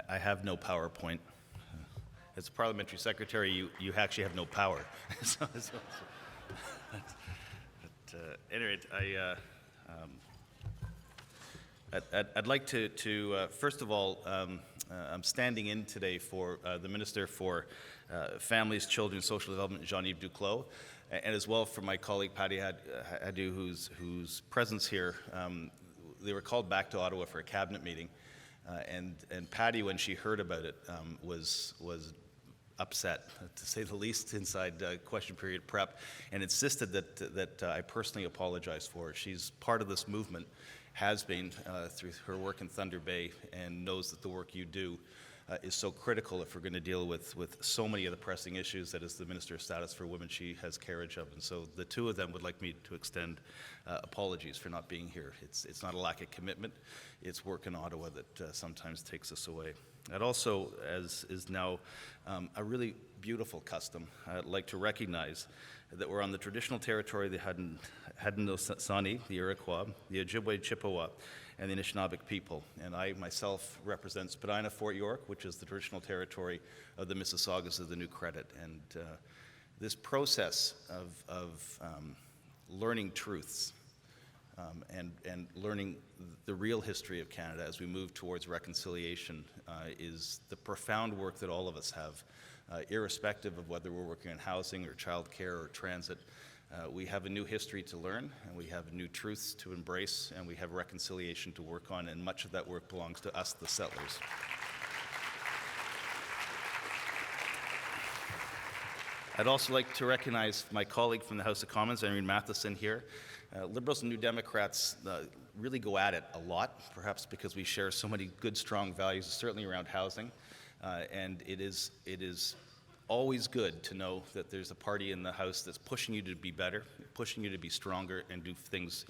I have no PowerPoint. As a parliamentary secretary, you actually have no power. Anyway, I'd like to first of all, I'm standing in today for the Minister for Families, Children, Social Development, Jean-Yves Duclos, and as well for my colleague Patty Hadou, whose presence here. They were called back to Ottawa for a cabinet meeting, and Patty, when she heard about it, was upset, to say the least, inside question period prep, and insisted that I personally apologize for her. She's part of this movement, has been through her work in Thunder Bay, and knows that the work you do is so critical if we're going to deal with so many of the pressing issues that as the Minister of Status for Women she has carriage of. And so the two of them would like me to extend apologies for not being here. It's not a lack of commitment, it's work in Ottawa that sometimes takes us away. I'd also, as is now a really beautiful custom, I'd like to recognize that we're on the traditional territory of the Haudenosaunee, the Iroquois, the Ojibwe Chippewa, and the Anishinaabe people. And I myself represent Spadina-Fort, York, which is the traditional territory of the Mississaugas of the New Credit. And this process of learning truths and learning the real history of Canada as we move towards reconciliation is the profound work that all of us have, irrespective of whether we're working on housing or childcare or transit. We have a new history to learn, and we have new truths to embrace, and we have reconciliation to work on, and much of that work belongs to us, the settlers. I'd also like to recognize my colleague from the House of Commons, Irene Matheson, here. Liberals and New Democrats really go at it a lot, perhaps because we share so many good, strong values, certainly around housing, and it is always good to know that there's a party in the House that's pushing you to be better, pushing you to be stronger and do things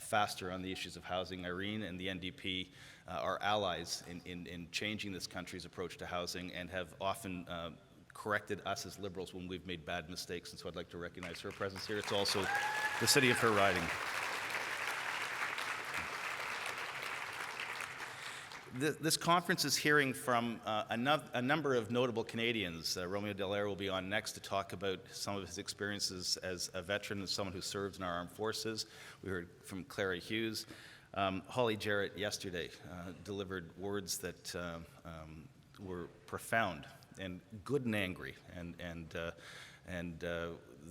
faster on the issues of housing. Irene and the NDP are allies in changing this country's approach to housing and have often corrected us as Liberals when we've made bad mistakes, and so I'd like to recognize her presence here. It's also the city of her riding. This conference is hearing from a number of notable Canadians. Romeo Dallaire will be on next to talk about some of his experiences as a veteran and someone who serves in our armed forces. We heard from Clara Hughes. Holly Jarrett yesterday delivered words that were profound and good and angry, and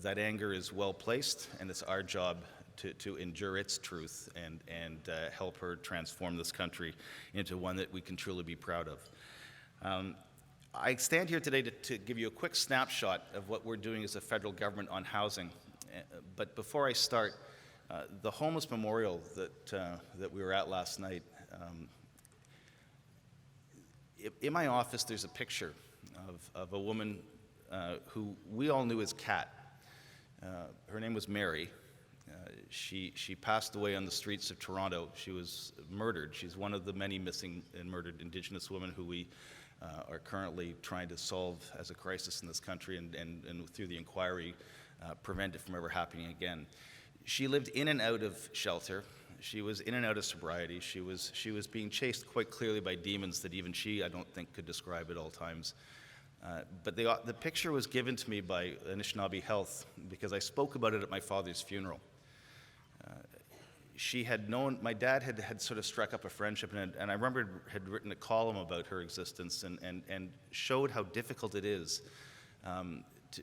that anger is well placed, and it's our job to endure its truth and help her transform this country into one that we can truly be proud of. I stand here today to give you a quick snapshot of what we're doing as a federal government on housing. But before I start, the homeless memorial that we were at last night, in my office there's a picture of a woman who we all knew as Kat. Her name was Mary. She passed away on the streets of Toronto. She was murdered. She's one of the many missing and murdered Indigenous women who we are currently trying to solve as a crisis in this country and through the inquiry prevent it from ever happening again. She lived in and out of shelter. She was in and out of sobriety. She was being chased quite clearly by demons that even she, I don't think, could describe at all times. But the picture was given to me by Anishinaabe Health because I spoke about it at my father's funeral. She had known, my dad had sort of struck up a friendship, and I remember had written a column about her existence and showed how difficult it is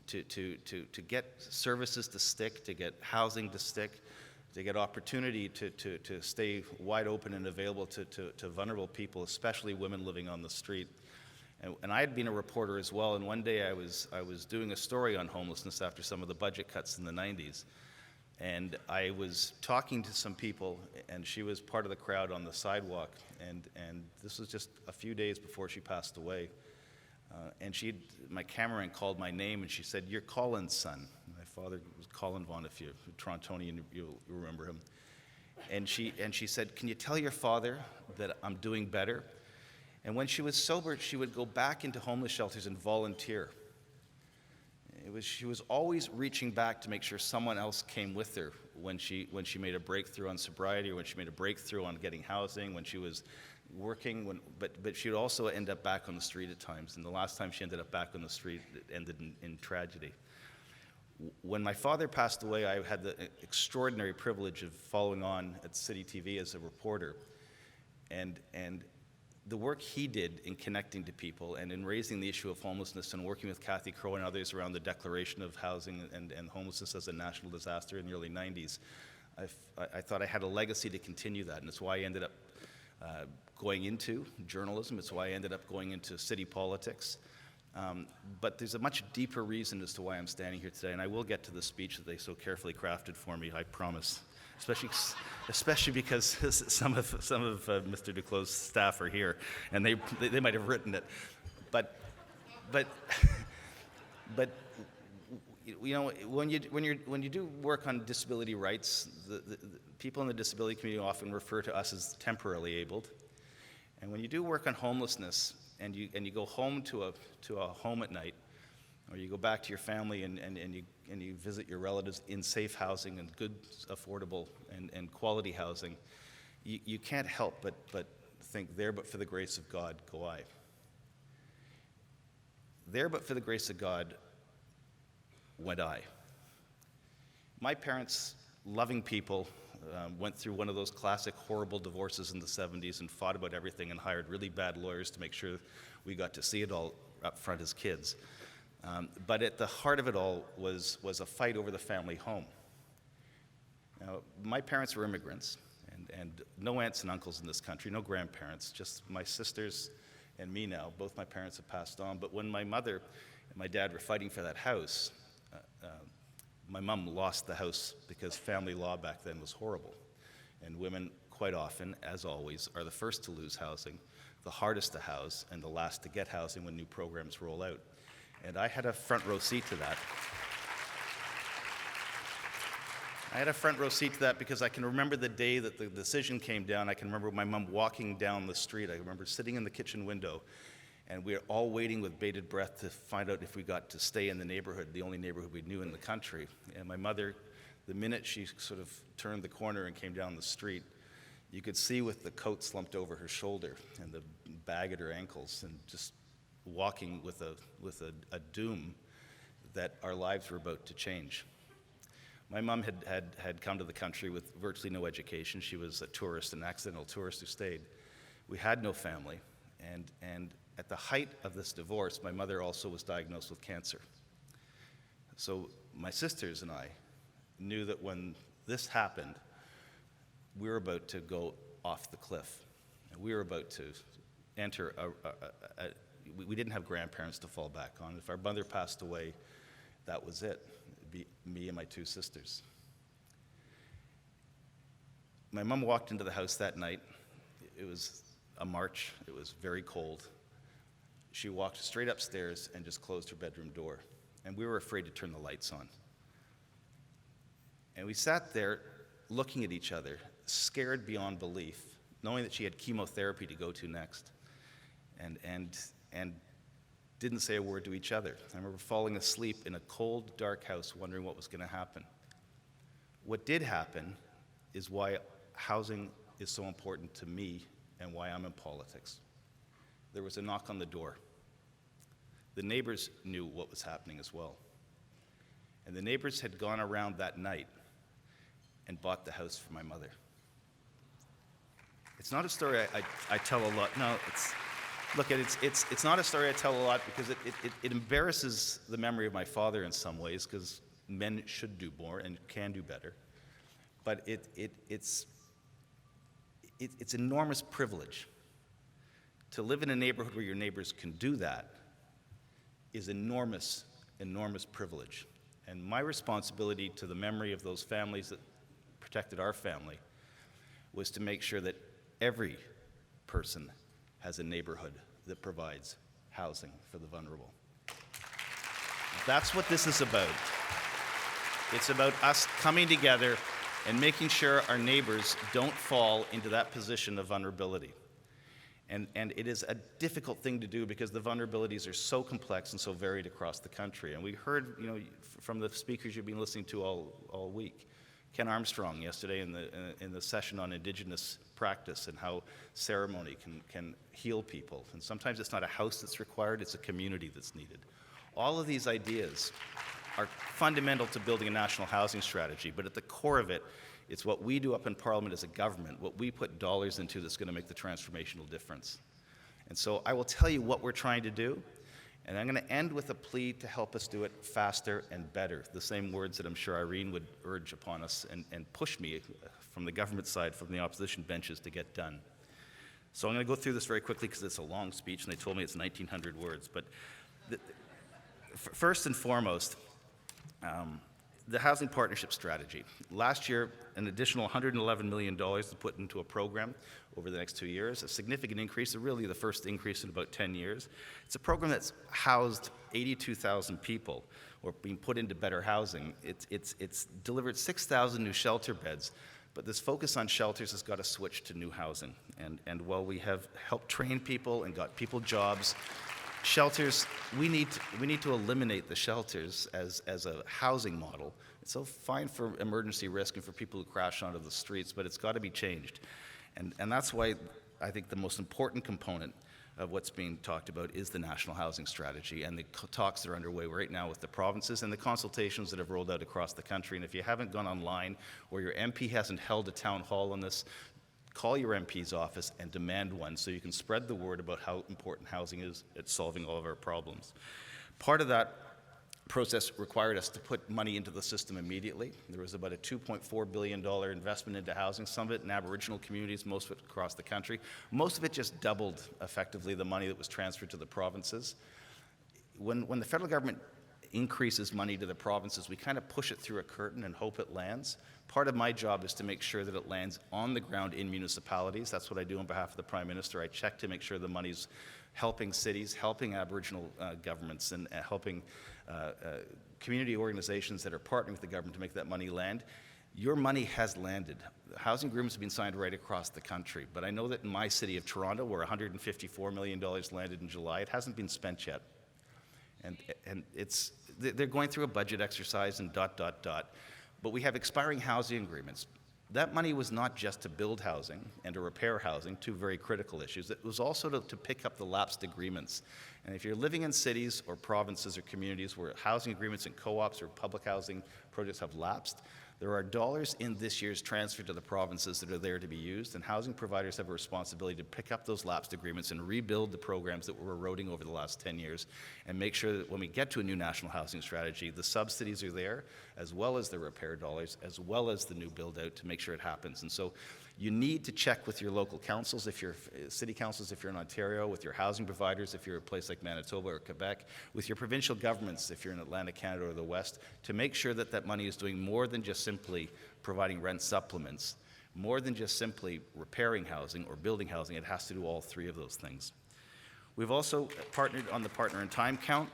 to get services to stick, to get housing to stick, to get opportunity to stay wide open and available to vulnerable people, especially women living on the street. And I had been a reporter as well, and one day I was doing a story on homelessness after some of the budget cuts in the 90s. And I was talking to some people, and she was part of the crowd on the sidewalk, and this was just a few days before she passed away. And my cameraman called my name, and she said, "You're Colin's son." My father was Colin Vaughan, if you're Torontonian, you'll remember him. And she said, "Can you tell your father that I'm doing better?" And when she was sober, she would go back into homeless shelters and volunteer. She was always reaching back to make sure someone else came with her when she made a breakthrough on sobriety, or when she made a breakthrough on getting housing, when she was working, but she would also end up back on the street at times. And the last time she ended up back on the street, it ended in tragedy. When my father passed away, I had the extraordinary privilege of following on at City TV as a reporter. And the work he did in connecting to people and in raising the issue of homelessness and working with Kathy Crow and others around the declaration of housing and homelessness as a national disaster in the early 90s, I thought I had a legacy to continue that, and it's why I ended up going into journalism. It's why I ended up going into city politics. But there's a much deeper reason as to why I'm standing here today, and I will get to the speech that they so carefully crafted for me, I promise. Especially because some of Mr. Duclos' staff are here, and they might have written it. But you know, when you do work on disability rights, the people in the disability community often refer to us as temporarily abled. And when you do work on homelessness, and you go home to a home at night, or you go back to your family and you visit your relatives in safe housing and good, affordable, and quality housing, you can't help but think, there but for the grace of God go I. There but for the grace of God went I. My parents, loving people, went through one of those classic horrible divorces in the 70s and fought about everything and hired really bad lawyers to make sure we got to see it all up front as kids. But at the heart of it all was a fight over the family home. Now, my parents were immigrants, and no aunts and uncles in this country, no grandparents, just my sisters and me now. Both my parents have passed on, but when my mother and my dad were fighting for that house, my mom lost the house because family law back then was horrible. And women, quite often, as always, are the first to lose housing, the hardest to house, and the last to get housing when new programs roll out. And I had a front row seat to that. I had a front row seat to that because I can remember the day that the decision came down. I can remember my mom walking down the street. I remember sitting in the kitchen window, and we were all waiting with bated breath to find out if we got to stay in the neighborhood, the only neighborhood we knew in the country. And my mother, the minute she sort of turned the corner and came down the street, you could see with the coat slumped over her shoulder and the bag at her ankles, and just walking with a doom that our lives were about to change. My mom had come to the country with virtually no education. She was a tourist, an accidental tourist who stayed. We had no family, and at the height of this divorce, my mother also was diagnosed with cancer. So my sisters and I knew that when this happened, we were about to go off the cliff. And we were about to enter we didn't have grandparents to fall back on. If our mother passed away, that was it. It'd be me and my two sisters. My mom walked into the house that night. It was a March. It was very cold. She walked straight upstairs and just closed her bedroom door. And we were afraid to turn the lights on. And we sat there looking at each other, scared beyond belief, knowing that she had chemotherapy to go to next, and didn't say a word to each other. I remember falling asleep in a cold, dark house, wondering what was going to happen. What did happen is why housing is so important to me and why I'm in politics. There was a knock on the door. The neighbors knew what was happening as well. And the neighbors had gone around that night and bought the house for my mother. It's not a story I tell a lot. No, it's not a story I tell a lot because it embarrasses the memory of my father in some ways, because men should do more and can do better. But it's enormous privilege. To live in a neighborhood where your neighbors can do that is enormous, enormous privilege. And my responsibility to the memory of those families that protected our family was to make sure that every person has a neighborhood that provides housing for the vulnerable. That's what this is about. It's about us coming together and making sure our neighbors don't fall into that position of vulnerability. And it is a difficult thing to do because the vulnerabilities are so complex and so varied across the country. And we heard, from the speakers you've been listening to all week, Ken Armstrong yesterday in the session on Indigenous practice and how ceremony can heal people. And sometimes it's not a house that's required, it's a community that's needed. All of these ideas are fundamental to building a national housing strategy, but at the core of it, it's what we do up in Parliament as a government, what we put dollars into that's going to make the transformational difference. And so I will tell you what we're trying to do, and I'm going to end with a plea to help us do it faster and better, the same words that I'm sure Irene would urge upon us and push me from the government side, from the opposition benches, to get done. So I'm going to go through this very quickly because it's a long speech, and they told me it's 1,900 words. But first and foremost, the housing partnership strategy. Last year, an additional $111 million was put into a program over the next 2 years, a significant increase, really the first increase in about 10 years. It's a program that's housed 82,000 people, or being put into better housing. It's delivered 6,000 new shelter beds, but this focus on shelters has got to switch to new housing. And while we have helped train people and got people jobs, shelters, we need to eliminate the shelters as a housing model. It's so fine for emergency risk and for people who crash onto the streets, but it's got to be changed. And that's why I think the most important component of what's being talked about is the national housing strategy and the talks that are underway right now with the provinces and the consultations that have rolled out across the country. And if you haven't gone online or your MP hasn't held a town hall on this, call your MP's office and demand one so you can spread the word about how important housing is at solving all of our problems. Part of that process required us to put money into the system immediately. There was about a $2.4 billion investment into housing, some of it in Aboriginal communities, most of it across the country. Most of it just doubled, effectively, the money that was transferred to the provinces. When the federal government increases money to the provinces, we kind of push it through a curtain and hope it lands. Part of my job is to make sure that it lands on the ground in municipalities. That's what I do on behalf of the Prime Minister. I check to make sure the money's helping cities, helping Aboriginal governments, and helping community organizations that are partnering with the government to make that money land. Your money has landed. Housing agreements have been signed right across the country, but I know that in my city of Toronto, where $154 million landed in July, it hasn't been spent yet. And they're going through a budget exercise and ... But we have expiring housing agreements. That money was not just to build housing and to repair housing, two very critical issues. It was also to pick up the lapsed agreements. And if you're living in cities or provinces or communities where housing agreements and co-ops or public housing projects have lapsed, there are dollars in this year's transfer to the provinces that are there to be used, and housing providers have a responsibility to pick up those lapsed agreements and rebuild the programs that were eroding over the last 10 years and make sure that when we get to a new national housing strategy, the subsidies are there, as well as the repair dollars, as well as the new build-out to make sure it happens. And so you need to check with your local councils, if you're city councils, if you're in Ontario, with your housing providers, if you're a place like Manitoba or Quebec, with your provincial governments, if you're in Atlantic Canada or the West, to make sure that that money is doing more than just simply providing rent supplements, more than just simply repairing housing or building housing. It has to do all three of those things. We've also partnered on the partner in time count.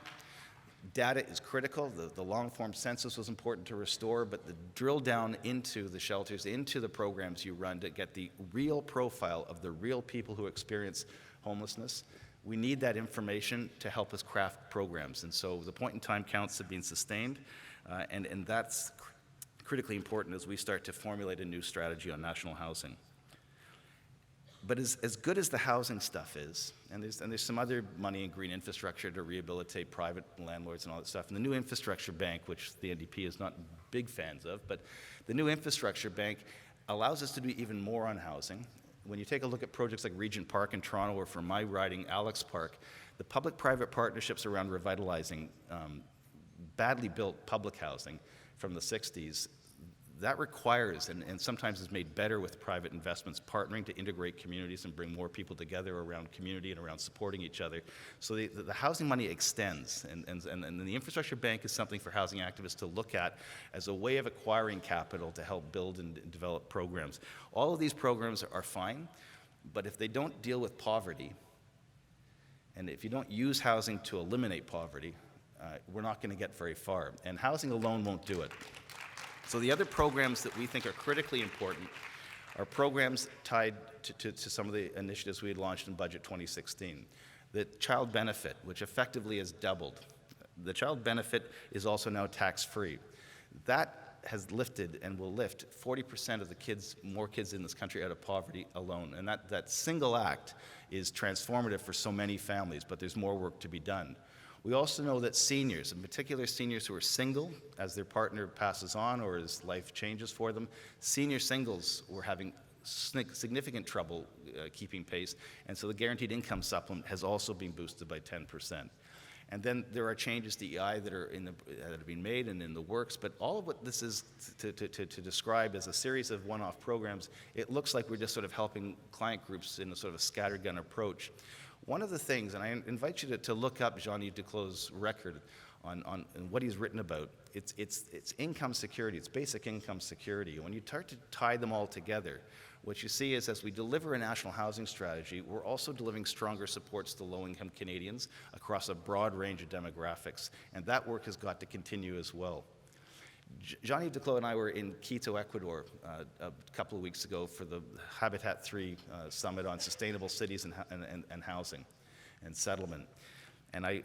Data is critical. The long-form census was important to restore, but the drill down into the shelters, into the programs you run to get the real profile of the real people who experience homelessness, we need that information to help us craft programs. And so the point-in-time counts have been sustained, and that's critically important as we start to formulate a new strategy on national housing. But as good as the housing stuff is, and there's some other money in green infrastructure to rehabilitate private landlords and all that stuff, and the new infrastructure bank, which the NDP is not big fans of, but the new infrastructure bank allows us to do even more on housing. When you take a look at projects like Regent Park in Toronto, or from my riding, Alex Park, the public-private partnerships around revitalizing badly built public housing from the 60s, that requires, and sometimes is made better with private investments, partnering to integrate communities and bring more people together around community and around supporting each other. So the housing money extends, and the infrastructure bank is something for housing activists to look at as a way of acquiring capital to help build and develop programs. All of these programs are fine, but if they don't deal with poverty, and if you don't use housing to eliminate poverty, we're not going to get very far. And housing alone won't do it. So the other programs that we think are critically important are programs tied to some of the initiatives we had launched in Budget 2016. The child benefit, which effectively has doubled. The child benefit is also now tax-free. That has lifted and will lift 40% of the kids, more kids in this country out of poverty alone. And that single act is transformative for so many families, but there's more work to be done. We also know that seniors, in particular seniors who are single as their partner passes on or as life changes for them, senior singles were having significant trouble keeping pace, and so the guaranteed income supplement has also been boosted by 10%. And then there are changes to EI that are being made and in the works, but all of what this is to describe as a series of one-off programs, it looks like we're just sort of helping client groups in a sort of a scattergun approach. One of the things, and I invite you to look up Jean-Yves Duclos' record on what he's written about, it's income security, it's basic income security. When you start to tie them all together, what you see is as we deliver a national housing strategy, we're also delivering stronger supports to low-income Canadians across a broad range of demographics, and that work has got to continue as well. Jean-Yves Duclos and I were in Quito, Ecuador, a couple of weeks ago for the Habitat 3 Summit on Sustainable Cities and Housing and Settlement. And I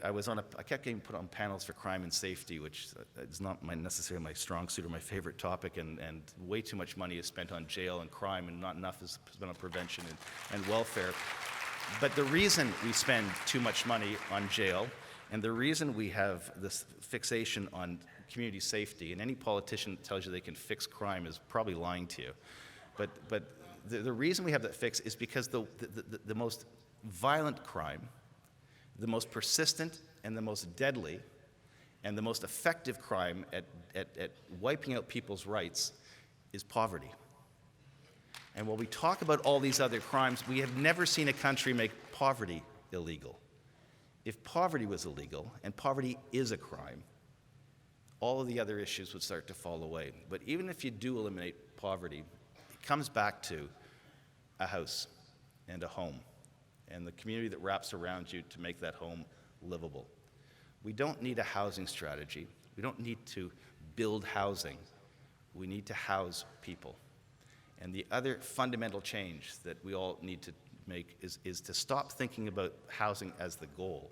kept getting put on panels for crime and safety, which is not necessarily my strong suit or my favorite topic, and way too much money is spent on jail and crime, and not enough is spent on prevention and welfare. But the reason we spend too much money on jail, and the reason we have this fixation on community safety, and any politician that tells you they can fix crime is probably lying to you. But the reason we have that fix is because the most violent crime, the most persistent and the most deadly and the most effective crime at wiping out people's rights is poverty. And while we talk about all these other crimes, we have never seen a country make poverty illegal. If poverty was illegal, and poverty is a crime, all of the other issues would start to fall away. But even if you do eliminate poverty, it comes back to a house and a home, and the community that wraps around you to make that home livable. We don't need a housing strategy. We don't need to build housing. We need to house people. And the other fundamental change that we all need to make is to stop thinking about housing as the goal,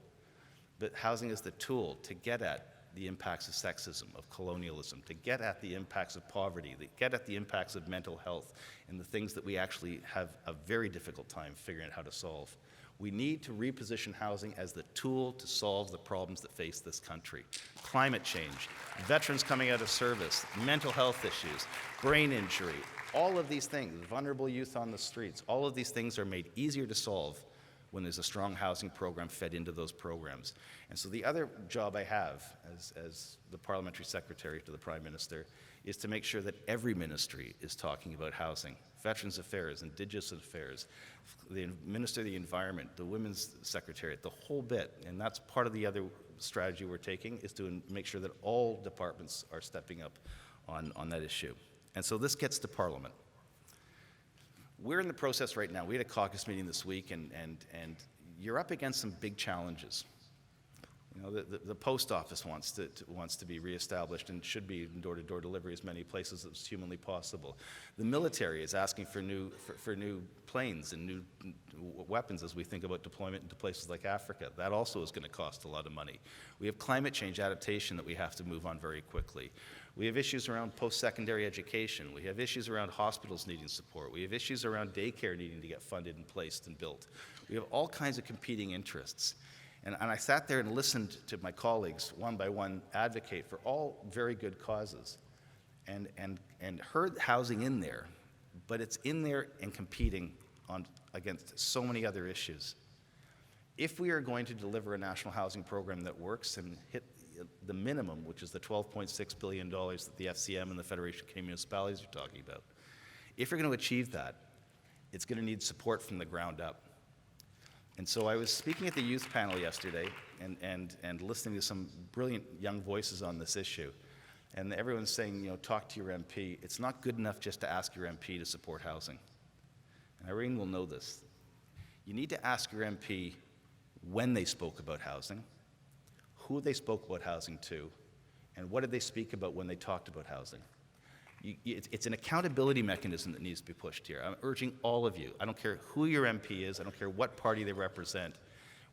but housing as the tool to get at the impacts of sexism, of colonialism, to get at the impacts of poverty, to get at the impacts of mental health, and the things that we actually have a very difficult time figuring out how to solve. We need to reposition housing as the tool to solve the problems that face this country. Climate change, veterans coming out of service, mental health issues, brain injury, all of these things, vulnerable youth on the streets, all of these things are made easier to solve when there's a strong housing program fed into those programs. And so the other job I have as the parliamentary secretary to the Prime Minister is to make sure that every ministry is talking about housing. Veterans Affairs, Indigenous Affairs, the Minister of the Environment, the Women's Secretariat, the whole bit. And that's part of the other strategy we're taking, is to make sure that all departments are stepping up on that issue. And so this gets to Parliament. We're in the process right now. We had a caucus meeting this week, and you're up against some big challenges. You know, the post office wants to be reestablished and should be in door-to-door delivery as many places as humanly possible. The military is asking for new planes and new weapons as we think about deployment into places like Africa. That also is going to cost a lot of money. We have climate change adaptation that we have to move on very quickly. We have issues around post-secondary education. We have issues around hospitals needing support. We have issues around daycare needing to get funded and placed and built. We have all kinds of competing interests. And I sat there and listened to my colleagues, one by one, advocate for all very good causes, and heard housing in there, but it's in there and competing against so many other issues. If we are going to deliver a national housing program that works and hit the minimum, which is the $12.6 billion that the FCM and the Federation of Canadian Municipalities are talking about, if we're going to achieve that, it's going to need support from the ground up. And so I was speaking at the youth panel yesterday and listening to some brilliant young voices on this issue. And everyone's saying, you know, talk to your MP. It's not good enough just to ask your MP to support housing. And Irene will know this. You need to ask your MP when they spoke about housing, who they spoke about housing to, and what did they speak about when they talked about housing. It's an accountability mechanism that needs to be pushed here. I'm urging all of you, I don't care who your MP is, I don't care what party they represent,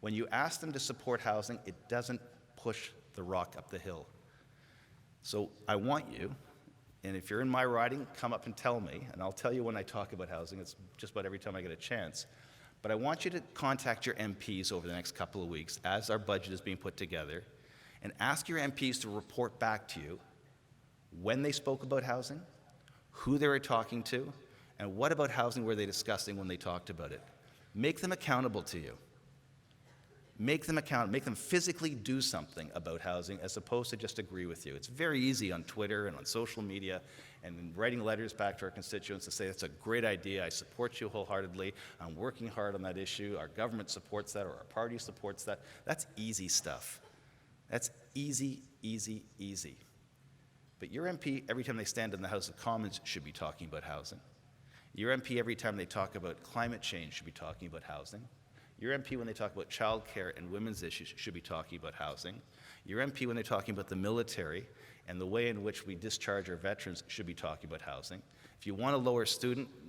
when you ask them to support housing, it doesn't push the rock up the hill. So I want you, And if you're in my riding, come up and tell me, and I'll tell you when I talk about housing. It's just about every time I get a chance. But I want you to contact your MPs over the next couple of weeks as our budget is being put together, and ask your MPs to report back to you when they spoke about housing, who they were talking to, and what about housing were they discussing when they talked about it. Make them accountable to you. Make them accountable. Make them physically do something about housing as opposed to just agree with you. It's very easy on Twitter and on social media and in writing letters back to our constituents to say, that's a great idea, I support you wholeheartedly, I'm working hard on that issue, our government supports that, or our party supports that. That's easy stuff. That's easy, easy, easy. But your MP, every time they stand in the House of Commons, should be talking about housing. Your MP, every time they talk about climate change, should be talking about housing. Your MP, when they talk about childcare and women's issues, should be talking about housing. Your MP, when they're talking about the military and the way in which we discharge our veterans, should be talking about housing. If you want to lower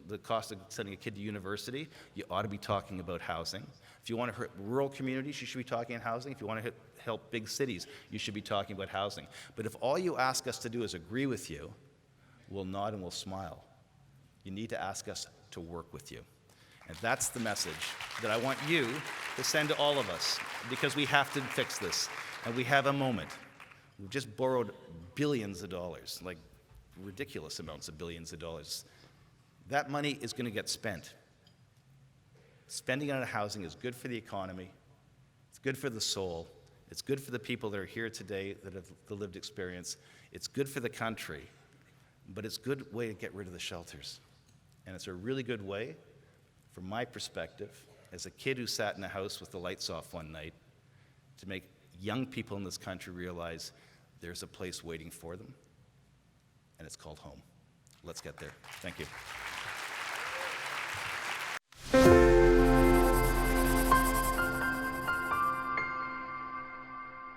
the cost of sending a kid to university, you ought to be talking about housing. If you want to hurt rural communities, you should be talking about housing. If you want to help big cities, you should be talking about housing. But if all you ask us to do is agree with you, we'll nod and we'll smile. You need to ask us to work with you. And that's the message that I want you to send to all of us, because we have to fix this. And we have a moment. We've just borrowed billions of dollars, like ridiculous amounts of billions of dollars. That money is going to get spent. Spending on housing is good for the economy. It's good for the soul. It's good for the people that are here today that have the lived experience. It's good for the country. But it's a good way to get rid of the shelters. And it's a really good way, from my perspective, as a kid who sat in a house with the lights off one night, to make young people in this country realize there's a place waiting for them, and it's called home. Let's get there. Thank you.